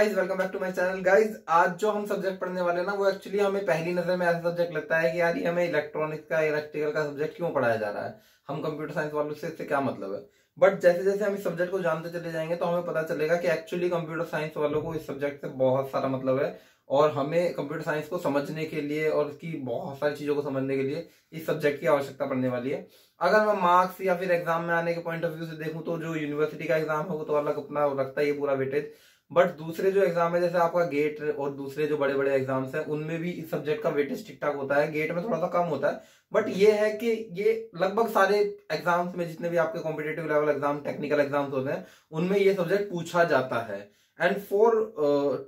Guys, welcome back to my channel. Guys, आज जो हम सब्जेक्ट पढ़ने वाले हैं ना, वो एक्चुअली हमें पहली नजर में ऐसा सब्जेक्ट लगता है कि यार ये हमें इलेक्ट्रॉनिक्स का इलेक्ट्रिकल का सब्जेक्ट क्यों पढ़ाया जा रहा है, हम कंप्यूटर साइंस वालों से इससे क्या मतलब है। बट जैसे जैसे हम इस सब्जेक्ट को जानते चले जाएंगे तो हमें पता चलेगा कि एक्चुअली कंप्यूटर साइंस वालों को इस सब्जेक्ट से बहुत सारा मतलब है और हमें कंप्यूटर साइंस को समझने के लिए और उसकी बहुत सारी चीजों को समझने के लिए इस सब्जेक्ट की आवश्यकता पड़ने वाली है। अगर मैं मार्क्स या फिर एग्जाम में आने के पॉइंट ऑफ व्यू से देखूं तो जो यूनिवर्सिटी का एग्जाम है वो तो अलग अपना रखता है ये पूरा वेटेज। बट दूसरे जो एग्जाम है जैसे आपका गेट और दूसरे जो बड़े बड़े एग्जाम्स हैं उनमें भी इस सब्जेक्ट का वेटेज ठीक ठाक होता है। गेट में थोड़ा सा कम होता है, बट ये है कि ये लगभग सारे एग्जाम्स में जितने भी आपके competitive level exam technical exams होते हैं उनमें ये सब्जेक्ट पूछा जाता है। And for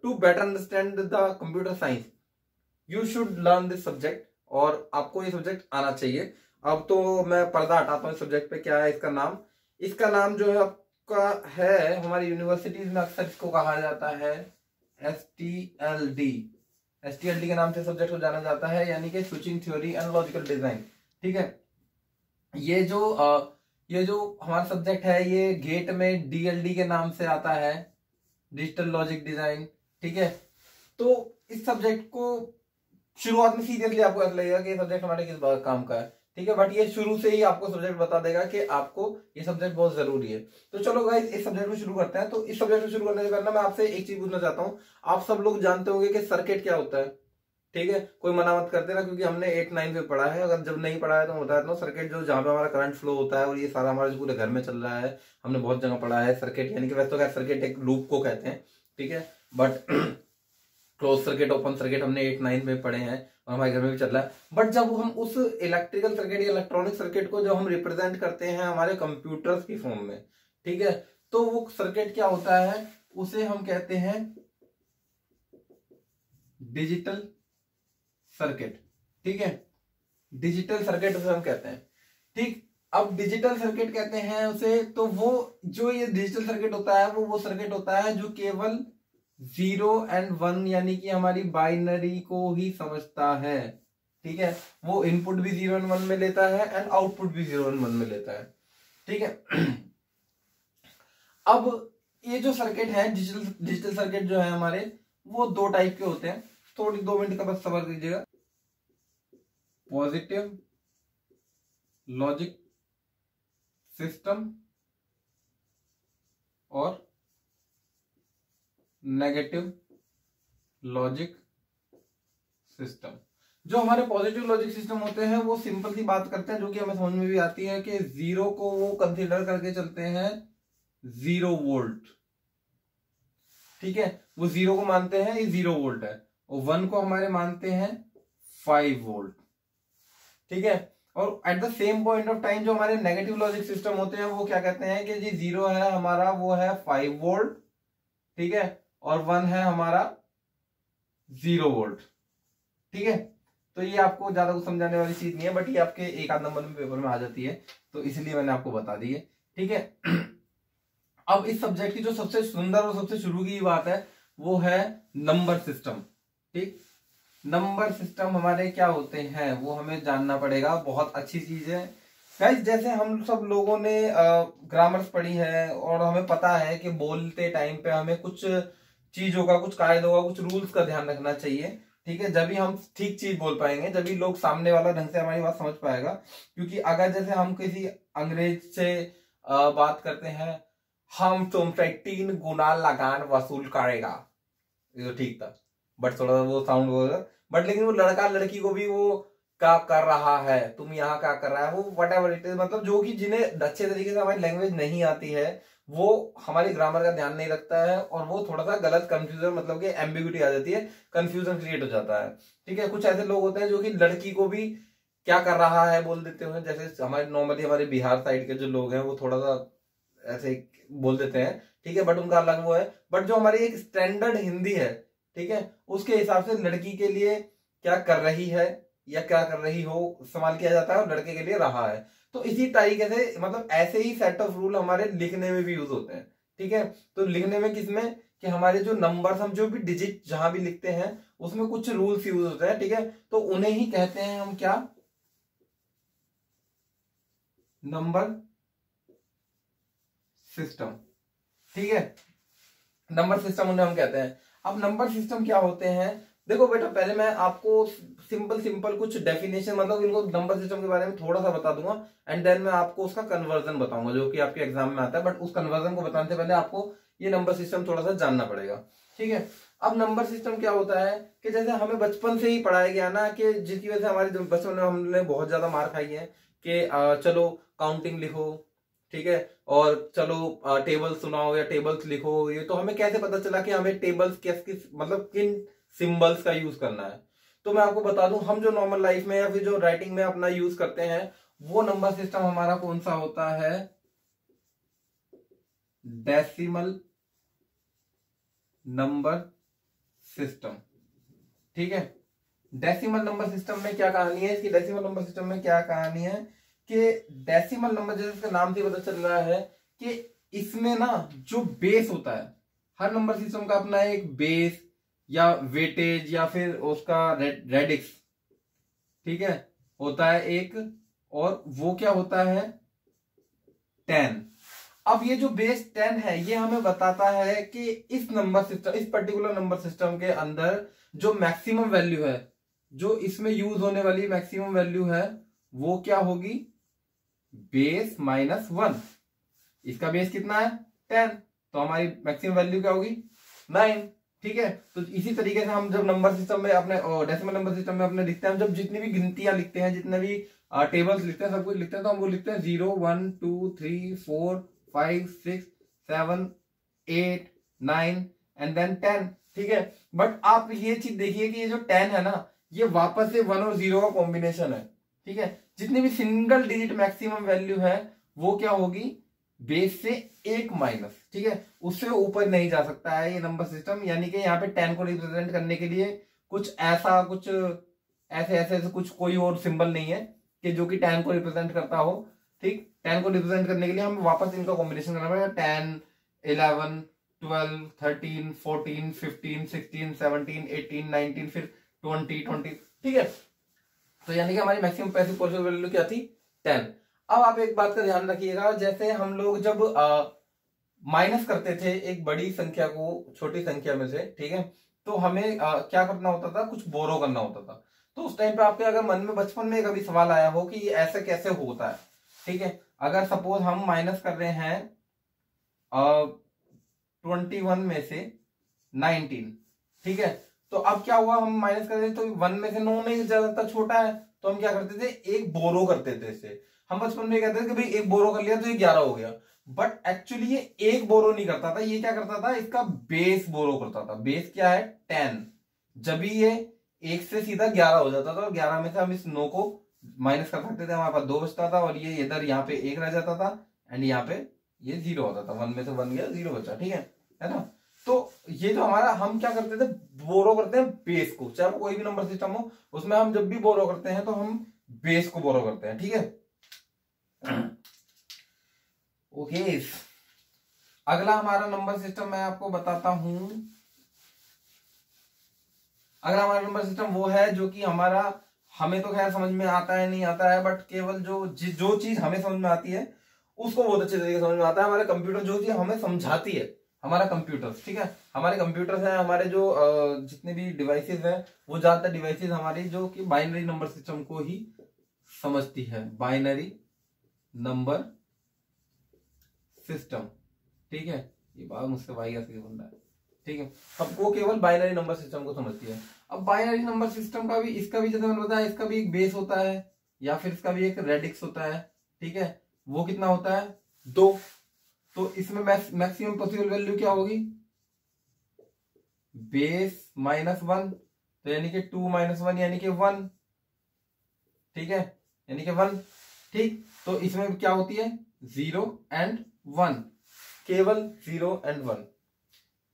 to better understand the computer science you should learn this subject, और आपको ये सब्जेक्ट आना चाहिए। अब तो मैं पर्दा हटाता हूँ इस सब्जेक्ट पे। क्या है इसका नाम जो है आपका है, हमारी यूनिवर्सिटीज में अक्सर इसको कहा जाता है STLD। STLD के नाम से सब्जेक्ट को जाना जाता है, यानी कि switching theory and logical design. ठीक है, ये जो हमारा सब्जेक्ट है ये गेट में DLD के नाम से आता है, डिजिटल लॉजिक डिजाइन। ठीक है, तो इस सब्जेक्ट को शुरुआत में सीरियसली आपको ऐसा लगेगा कि ये सब्जेक्ट हमारे किस काम का है। ठीक है, बट ये शुरू से ही आपको सब्जेक्ट बता देगा कि आपको ये सब्जेक्ट बहुत जरूरी है। तो चलो गाइस, इस सब्जेक्ट को शुरू करते हैं। तो इस सब्जेक्ट को शुरू करने से पहले मैं आपसे एक चीज पूछना चाहता हूँ। आप सब लोग जानते होंगे कि सर्किट क्या होता है। ठीक है, कोई मना मत करते ना, क्योंकि हमने 8-9 में पढ़ा है। अगर जब नहीं पढ़ा है तो मैं बता देता हूँ। सर्किट जो जहां पे हमारा करंट फ्लो होता है और ये सारा हमारे पूरे घर में चल रहा है, हमने बहुत जगह पढ़ा है सर्किट। यानी कि वैसे तो क्या सर्किट एक लूप को कहते हैं, ठीक है, but close circuit open circuit हमने 8-9 में पढ़े हैं और हमारे घर में भी चल रहा है। बट जब हम उस इलेक्ट्रिकल सर्किट या इलेक्ट्रॉनिक सर्किट को जब हम रिप्रेजेंट करते हैं हमारे कंप्यूटर्स की फॉर्म में, ठीक है, तो वो सर्किट क्या होता है, उसे हम कहते हैं डिजिटल सर्किट। ठीक है, डिजिटल सर्किट उसे हम कहते हैं। ठीक, अब डिजिटल सर्किट कहते हैं उसे, तो वो जो ये डिजिटल सर्किट होता है वो सर्किट होता है जो केवल 0 एंड 1 यानी कि हमारी बाइनरी को ही समझता है। ठीक है, वो इनपुट भी 0 एंड 1 में लेता है एंड आउटपुट भी 0 एंड 1 में लेता है। ठीक है, अब ये जो सर्किट है डिजिटल सर्किट जो है हमारे, वो दो टाइप के होते हैं। थोड़ी 2 मिनट का बस सब्र कीजिएगा। पॉजिटिव लॉजिक सिस्टम और नेगेटिव लॉजिक सिस्टम। जो हमारे पॉजिटिव लॉजिक सिस्टम होते हैं वो सिंपल सी बात करते हैं जो कि हमें समझ में भी आती है कि 0 को वो कंसीडर करके चलते हैं 0 वोल्ट। ठीक है, वो 0 को मानते हैं ये 0 वोल्ट है, और 1 को हमारे मानते हैं 5 वोल्ट। ठीक है, और at the same point of time जो हमारे नेगेटिव लॉजिक सिस्टम होते हैं वो क्या कहते हैं कि जी 0 है हमारा, वो है 5 वोल्ट। ठीक है, और 1 है हमारा 0 वोल्ट। ठीक है, तो ये आपको ज्यादा कुछ समझाने वाली चीज नहीं है, बट ये आपके एक आध नंबर में पेपर में आ जाती है, तो इसलिए मैंने आपको बता दी है। ठीक है, अब इस सब्जेक्ट की जो सबसे सुंदर और सबसे शुरू की बात है वो है नंबर सिस्टम। ठीक, नंबर सिस्टम हमारे क्या होते हैं वो हमें जानना पड़ेगा। बहुत अच्छी चीज है गाइस। जैसे हम सब लोगों ने ग्रामर्स पढ़ी है और हमें पता है कि बोलते टाइम पे हमें कुछ चीजों का, कुछ कायदों का, कुछ रूल्स का ध्यान रखना चाहिए। ठीक है, जब भी हम ठीक चीज बोल पाएंगे, जब भी लोग सामने वाला ढंग से हमारी बात समझ पाएगा। क्योंकि अगर जैसे हम किसी अंग्रेज से बात करते हैं, हम तुमसे 3 गुना लगान वसूल करेगा, ये तो ठीक था, बट थोड़ा वो साउंड होगा। बट लेकिन वो लड़का लड़की को भी वो क्या कर रहा है, तुम यहाँ क्या कर रहा है, वो वट एवर इट इज, मतलब जो कि जिन्हें अच्छे तरीके से हमारी लैंग्वेज नहीं आती है वो हमारी ग्रामर का ध्यान नहीं रखता है, और वो थोड़ा सा गलत कंफ्यूजन, मतलब कि एम्बिग्यूटी आ जाती है, कंफ्यूजन क्रिएट हो जाता है। ठीक है, कुछ ऐसे लोग होते हैं जो कि लड़की को भी क्या कर रहा है बोल देते हैं। जैसे हमारे नॉर्मली हमारे बिहार साइड के जो लोग हैं वो थोड़ा सा ऐसे बोल देते हैं। ठीक है, बट उनका अलग वो है। बट जो हमारी एक स्टैंडर्ड हिंदी है, ठीक है, उसके हिसाब से लड़की के लिए क्या कर रही है या क्या कर रही हो इस्तेमाल किया जाता है, और लड़के के लिए रहा है। तो इसी तरीके से मतलब ऐसे ही सेट ऑफ रूल हमारे लिखने में भी यूज होते हैं। ठीक है, तो लिखने में किसमें कि हमारे जो नंबर्स, हम जो भी डिजिट जहां भी लिखते हैं उसमें कुछ रूल्स यूज होते हैं। ठीक है, तो उन्हें ही कहते हैं हम क्या, नंबर सिस्टम। ठीक है, नंबर सिस्टम उन्हें हम कहते हैं। अब नंबर सिस्टम क्या होते हैं, देखो बेटा पहले मैं आपको सिंपल कुछ डेफिनेशन मतलब इनको नंबर सिस्टम के बारे में थोड़ा सा बता दूंगा, एंड देन मैं आपको उसका कन्वर्जन बताऊंगा जो कि आपके एग्जाम में आता है, बट उस कन्वर्जन को बताने से पहले आपको ये नंबर सिस्टम थोड़ा सा जानना पड़ेगा, ठीक है। अब नंबर सिस्टम क्या होता है कि जैसे हमें बचपन से ही पढ़ाया गया ना, कि जिसकी वजह से हमारे बचपन में हमने बहुत ज्यादा मार खाई है कि चलो काउंटिंग लिखो, ठीक है, और चलो टेबल सुनाओ या टेबल्स लिखो। ये तो हमें कैसे पता चला कि हमें टेबल्स किस मतलब किन सिंबल्स का यूज करना है। तो मैं आपको बता दूं, हम जो नॉर्मल लाइफ में या फिर जो राइटिंग में अपना यूज करते हैं वो नंबर सिस्टम हमारा कौन सा होता है, डेसिमल नंबर सिस्टम, ठीक है। डेसिमल नंबर सिस्टम में क्या कहानी है, इसकी डेसिमल नंबर सिस्टम में क्या कहानी है कि डेसिमल नंबर, जैसे इसका नाम से पता चल रहा है कि इसमें ना जो बेस होता है, हर नंबर सिस्टम का अपना एक बेस या वेटेज या फिर उसका रेडिक्स, ठीक है, होता है एक, और वो क्या होता है 10। अब ये जो बेस 10 है ये हमें बताता है कि इस नंबर सिस्टम, इस पर्टिकुलर नंबर सिस्टम के अंदर जो मैक्सिमम वैल्यू है, जो इसमें यूज होने वाली मैक्सिमम वैल्यू है वो क्या होगी, बेस -1। इसका बेस कितना है 10, तो हमारी मैक्सिमम वैल्यू क्या होगी 9, ठीक है। तो इसी तरीके से हम जब नंबर सिस्टम में अपने डेसिमल नंबर सिस्टम में अपने लिखते हैं, हम जब जितनी भी गिनतियां लिखते हैं, जितने भी टेबल्स लिखते हैं, सब कुछ लिखते हैं, तो हम वो लिखते हैं 0 1 2 3 4 5 6 7 8 9 एंड देन 10, ठीक है। बट आप ये चीज देखिए कि ये जो 10 है ना, ये वापस से 1 और 0 का कॉम्बिनेशन है, ठीक है। जितनी भी सिंगल डिजिट मैक्सिमम वैल्यू है वो क्या होगी, बेस से एक माइनस, ठीक है, उससे ऊपर नहीं जा सकता है ये नंबर सिस्टम। यानी कि यहाँ पे 10 को रिप्रेजेंट करने के लिए कुछ ऐसे कुछ कोई और सिंबल नहीं है कि जो कि 10 को रिप्रेजेंट करता हो, ठीक। 10 को रिप्रेजेंट करने के लिए हमें वापस इनका कॉम्बिनेशन करना पड़ेगा, 10 11 12 13 14 15 16 17 18 19 फिर 20, ठीक है। तो यानी कि हमारी मैक्सिमम पैसिव पॉसिबल वैल्यू क्या थी 10। अब आप एक बात का ध्यान रखिएगा, जैसे हम लोग जब माइनस करते थे एक बड़ी संख्या को छोटी संख्या में से, ठीक है, तो हमें क्या करना होता था, कुछ बोरो करना होता था। तो उस टाइम पे आपके अगर मन में बचपन में कभी सवाल आया हो कि ये ऐसे कैसे होता है, ठीक है, अगर सपोज हम माइनस कर रहे हैं 21 में से 19, ठीक है, तो अब क्या हुआ, हम माइनस कर रहे हैं तो 1 में से 9 नहीं ज्यादा छोटा है, तो हम क्या करते थे, एक बोरो करते थे इससे। हम बचपन में कहते थे कि भाई एक बोरो कर लिया तो ये 11 हो गया, बट एक्चुअली ये एक बोरो नहीं करता था, ये क्या करता था, इसका बेस बोरो करता था। बेस क्या है 10, जब भी ये एक से सीधा 11 हो जाता था, और 11 में से हम इस 9 को माइनस कर सकते थे, हमारे पास 2 बचता था, और ये इधर यहाँ पे 1 रह जाता था, एंड यहाँ पे ये 0 होता था, 1 में से 1 गया 0 बचा, ठीक है ना। तो ये जो हमारा, हम क्या करते थे, बोरो करते हैं बेस को, चाहे कोई भी नंबर सिस्टम हो उसमें हम जब भी बोरो करते हैं तो हम बेस को बोरो करते हैं, ठीक है। ओके, अगला हमारा नंबर सिस्टम मैं आपको बताता हूं। अगला हमारा नंबर सिस्टम वो है जो कि हमारा, हमें तो खैर समझ में आता है नहीं आता है, बट केवल जो चीज हमें समझ में आती है उसको बहुत अच्छे तरीके से समझ में आता है। हमारे कंप्यूटर जो चीज हमें समझाती है, हमारा कंप्यूटर, ठीक है, हमारे कंप्यूटर्स हैं, हमारे जो जितने भी डिवाइसेस हैं, वो ज्यादातर डिवाइसेस हमारी जो कि बाइनरी नंबर सिस्टम को ही समझती है, बाइनरी नंबर सिस्टम, ठीक है। ये बात मुझसे वाई का बन रहा है, ठीक है, सबको केवल बाइनरी नंबर सिस्टम को समझती है। अब बाइनरी नंबर सिस्टम का भी, इसका भी जैसे मैंने बताया, इसका भी एक बेस होता है या फिर इसका भी एक रेडिक्स होता है, ठीक है। वो कितना होता है 2, तो इसमें मैक्सिमम पॉसिबल वैल्यू क्या होगी, बेस -1, तो यानी कि 2 - 1 यानी कि 1, ठीक है, यानी कि 1, ठीक। तो इसमें क्या होती है 0 एंड 1, केवल 0 एंड 1।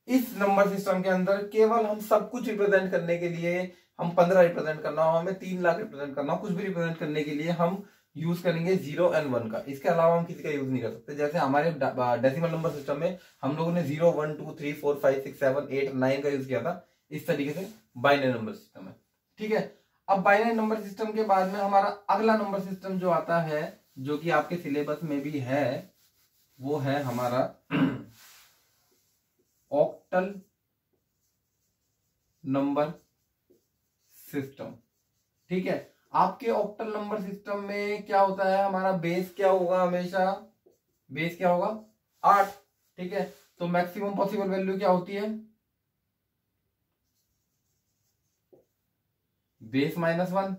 इस नंबर सिस्टम के अंदर केवल हम सब कुछ रिप्रेजेंट करने के लिए, हम 15 रिप्रेजेंट करना हो, हमें 3 लाख रिप्रेजेंट करना हो, कुछ भी रिप्रेजेंट करने के लिए हम यूज करेंगे 0 एंड 1 का। इसके अलावा हम किसी का यूज नहीं कर सकते। जैसे हमारे डेसिमल नंबर सिस्टम में हम लोगों ने 0 1 2 3 4 5 6 7 8 9 का यूज किया था, इस तरीके से बाइनरी नंबर सिस्टम है, ठीक है। अब बाइनरी नंबर सिस्टम के बाद में हमारा अगला नंबर सिस्टम जो आता है, जो कि आपके सिलेबस में भी है, वो है हमारा ऑक्टल ऑक्टल नंबर सिस्टम। ठीक है, आपके ऑक्टल नंबर सिस्टम में क्या होता है, हमारा बेस क्या होगा, हमेशा बेस क्या होगा 8। ठीक है, तो मैक्सिमम पॉसिबल वैल्यू क्या होती है, बेस -1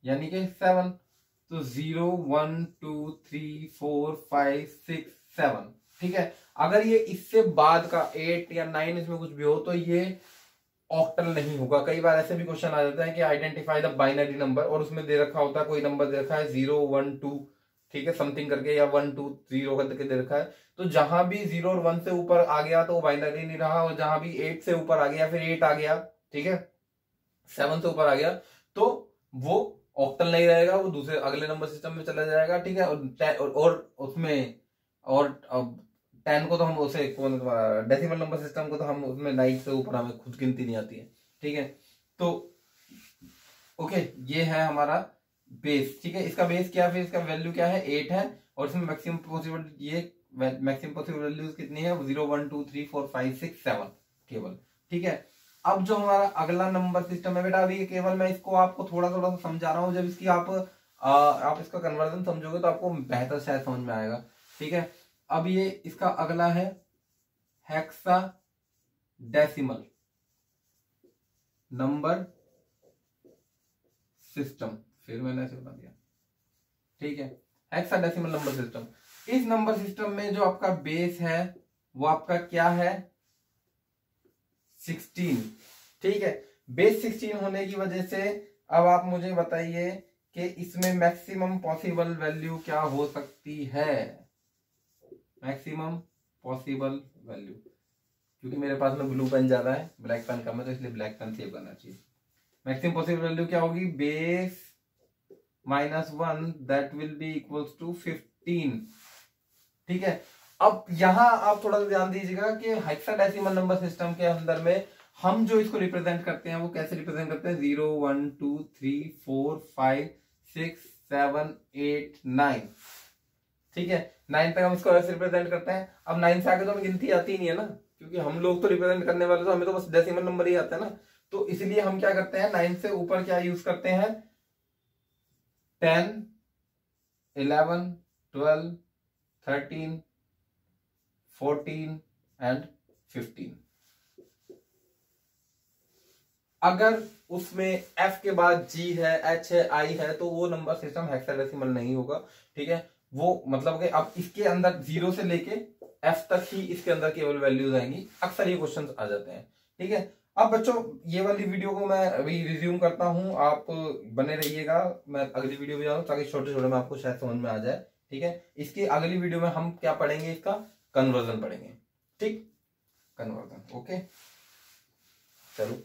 यानी कि 7। तो 0 1 2 3 4 5 6 7। ठीक है, अगर ये इससे बाद का 8 या 9 इसमें कुछ भी हो तो ये ऑक्टल नहीं होगा। कई बार ऐसे भी क्वेश्चन आ जाता है कि आइडेंटिफाई द बाइनरी नंबर, और उसमें दे रखा होता है कोई नंबर दे रखा है 0 1 2, ठीक है, समथिंग करके, या 1 2 0 करके दे रखा है। तो जहां भी 0 और 1 से ऊपर आ गया तो वो बाइनरी नहीं रहा, और जहां भी 8 से ऊपर आ गया, फिर 8 आ गया, ठीक है, 7 से ऊपर आ गया, तो वो ऑक्टल नहीं रहेगा, वो दूसरे अगले नंबर सिस्टम में चला जाएगा। ठीक है, और उसमें और 10 को तो हम उसे डेसिमल नंबर सिस्टम को तो हम उसमें 9 से ऊपर हमें खुद गिनती नहीं आती है। ठीक है, तो ओके, ये है हमारा बेस। ठीक है, इसका बेस क्या है, फिर इसका वैल्यू क्या है 8 है, और इसमें मैक्सिमम पॉसिबल, ये मैक्सिमम पॉसिबल वैल्यूज कितनी है 0 1 2 3 4 5 6 7 केवल। ठीक है, अब जो हमारा अगला नंबर सिस्टम है बेटा, अभी केवल मैं इसको आपको थोड़ा थोड़ा सा समझा रहा हूं, जब इसकी आप इसका कन्वर्जन समझोगे तो आपको बेहतर शायद समझ में आएगा। ठीक है, अब ये इसका अगला है हेक्साडेसिमल नंबर सिस्टम, फिर मैंने ऐसे बता दिया। ठीक है, हेक्साडेसिमल नंबर सिस्टम। इस नंबर सिस्टम में जो आपका बेस है वो आपका क्या है 16। ठीक है, बेस 16 होने की वजह से अब आप मुझे बताइए कि इसमें मैक्सिमम पॉसिबल वैल्यू क्या हो सकती है, मैक्सिमम पॉसिबल वैल्यू, क्योंकि मेरे पास में ब्लू पेन ज्यादा है, ब्लैक पेन कम है, तो इसलिए ब्लैक पेन सेव करना चाहिए। मैक्सिमम पॉसिबल वैल्यू क्या होगी, base -1 that will be equals to 15। ठीक है, अब यहां आप थोड़ा सा ध्यान दीजिएगा कि हेक्साडेसिमल नंबर सिस्टम के अंदर में हम जो इसको रिप्रेजेंट करते हैं वो कैसे रिप्रेजेंट करते हैं, 0 1 2 3 4 5 6 7 8 9। ठीक है, 9 तक हम इसको ऐसे रिप्रेजेंट करते हैं। अब 9 से आगे तो हमें गिनती आती ही नहीं है ना, क्योंकि हम लोग तो रिप्रेजेंट करने वाले, तो हमें तो बस डेसिमल नंबर ही आता है ना। तो इसलिए हम क्या करते हैं, 9 से ऊपर क्या यूज करते हैं, 10 11 12 13 14 एंड 15। अगर उसमें F के बाद G है, H है, I है, तो वो नंबर सिस्टम हेक्साडेसिमल नहीं होगा। ठीक है, वो मतलब कि अब इसके अंदर 0 से लेके F तक ही इसके अंदर केवल वैल्यूज आएंगी। अक्सर ये क्वेश्चंस आ जाते हैं। ठीक है, अब बच्चों ये वाली वीडियो को मैं अभी रिज्यूम करता हूं, आप बने रहिएगा, मैं अगली वीडियो में जाऊँ ताकि छोटे छोटे में आपको शायद समझ में आ जाए। ठीक है, इसकी अगली वीडियो में हम क्या पढ़ेंगे, इसका कन्वर्जन पढ़ेंगे। ठीक, कन्वर्जन। ओके, चलो।